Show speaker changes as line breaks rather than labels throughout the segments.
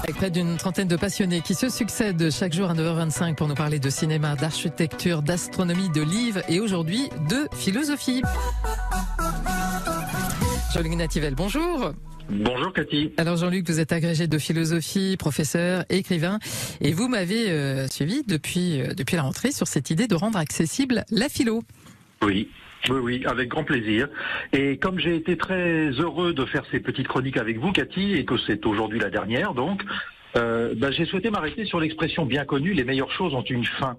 Avec près d'une trentaine de passionnés qui se succèdent chaque jour à 9h25 pour nous parler de cinéma, d'architecture, d'astronomie, de livres et aujourd'hui de philosophie. Jean-Luc Nativel, bonjour.
Bonjour Cathy.
Alors Jean-Luc, vous êtes agrégé de philosophie, professeur, écrivain et vous m'avez suivi depuis la rentrée sur cette idée de rendre accessible la philo.
Oui, avec grand plaisir. Et comme j'ai été très heureux de faire ces petites chroniques avec vous, Cathy, et que c'est aujourd'hui la dernière, donc, j'ai souhaité m'arrêter sur l'expression bien connue « les meilleures choses ont une fin ».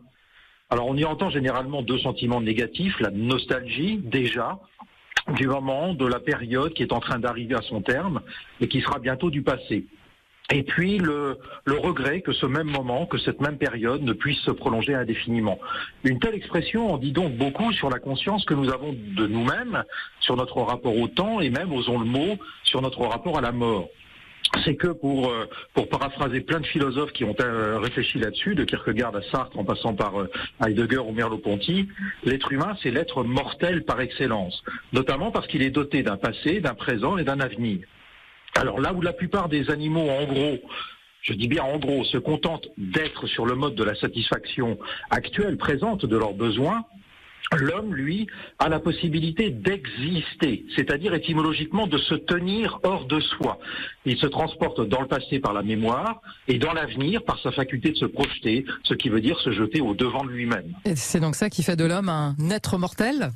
Alors on y entend généralement deux sentiments négatifs, la nostalgie déjà, du moment, de la période qui est en train d'arriver à son terme et qui sera bientôt du passé. Et puis le regret que ce même moment, que cette même période ne puisse se prolonger indéfiniment. Une telle expression en dit donc beaucoup sur la conscience que nous avons de nous-mêmes, sur notre rapport au temps et même, osons le mot, sur notre rapport à la mort. C'est que pour paraphraser plein de philosophes qui ont réfléchi là-dessus, de Kierkegaard à Sartre en passant par Heidegger ou Merleau-Ponty, l'être humain c'est l'être mortel par excellence, notamment parce qu'il est doté d'un passé, d'un présent et d'un avenir. Alors là où la plupart des animaux, en gros, je dis bien en gros, se contentent d'être sur le mode de la satisfaction actuelle, présente de leurs besoins, l'homme, lui, a la possibilité d'exister, c'est-à-dire étymologiquement de se tenir hors de soi. Il se transporte dans le passé par la mémoire et dans l'avenir par sa faculté de se projeter, ce qui veut dire se jeter au devant de lui-même.
Et c'est donc ça qui fait de l'homme un être mortel ?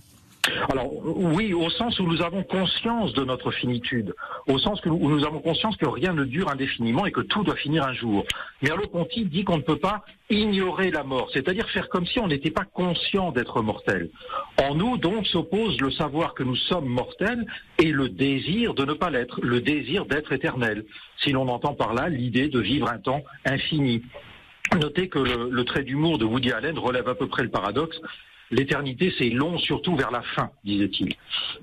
Alors oui, au sens où nous avons conscience de notre finitude, au sens où nous avons conscience que rien ne dure indéfiniment et que tout doit finir un jour. Merleau-Ponty dit qu'on ne peut pas ignorer la mort, c'est-à-dire faire comme si on n'était pas conscient d'être mortel. En nous donc s'oppose le savoir que nous sommes mortels et le désir de ne pas l'être, le désir d'être éternel, si l'on entend par là l'idée de vivre un temps infini. Notez que le trait d'humour de Woody Allen relève à peu près le paradoxe. L'éternité, c'est long, surtout vers la fin, disait-il.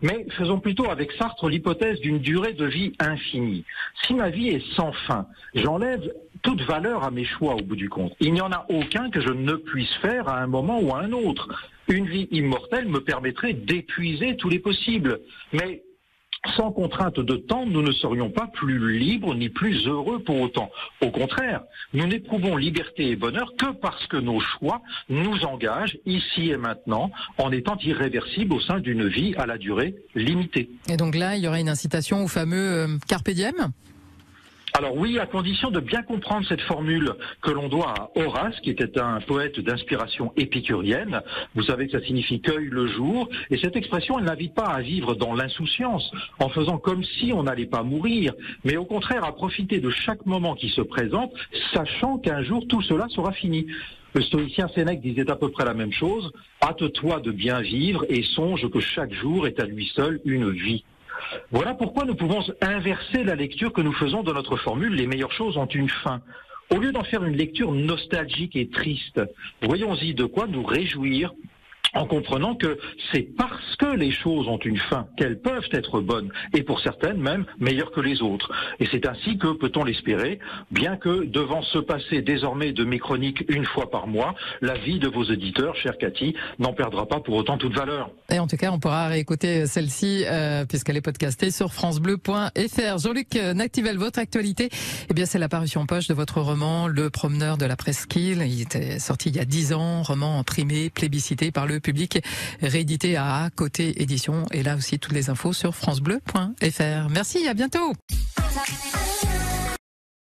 Mais faisons plutôt avec Sartre l'hypothèse d'une durée de vie infinie. Si ma vie est sans fin, j'enlève toute valeur à mes choix au bout du compte. Il n'y en a aucun que je ne puisse faire à un moment ou à un autre. Une vie immortelle me permettrait d'épuiser tous les possibles. Mais sans contrainte de temps, nous ne serions pas plus libres ni plus heureux pour autant. Au contraire, nous n'éprouvons liberté et bonheur que parce que nos choix nous engagent ici et maintenant en étant irréversibles au sein d'une vie à la durée limitée.
Et donc là, il y aurait une incitation au fameux Carpe Diem ?
Alors oui, à condition de bien comprendre cette formule que l'on doit à Horace, qui était un poète d'inspiration épicurienne. Vous savez que ça signifie cueille le jour. Et cette expression, elle n'invite pas à vivre dans l'insouciance, en faisant comme si on n'allait pas mourir, mais au contraire à profiter de chaque moment qui se présente, sachant qu'un jour tout cela sera fini. Le stoïcien Sénèque disait à peu près la même chose. Hâte-toi de bien vivre et songe que chaque jour est à lui seul une vie. Voilà pourquoi nous pouvons inverser la lecture que nous faisons de notre formule « les meilleures choses ont une fin ». Au lieu d'en faire une lecture nostalgique et triste, voyons-y de quoi nous réjouir en comprenant que c'est parce que les choses ont une fin qu'elles peuvent être bonnes, et pour certaines même meilleures que les autres. Et c'est ainsi que, peut-on l'espérer, bien que devant se passer désormais de mes chroniques une fois par mois, la vie de vos auditeurs, chère Cathy, n'en perdra pas pour autant toute valeur.
Et en tout cas, on pourra réécouter celle-ci, puisqu'elle est podcastée sur francebleu.fr. Jean-Luc Nativel, votre actualité, eh bien, c'est la parution poche de votre roman, Le Promeneur de la Presqu'île. Il était sorti il y a 10 ans, roman primé, plébiscité par le public, réédité à Côté Édition. Et là aussi, toutes les infos sur francebleu.fr. Merci, à bientôt.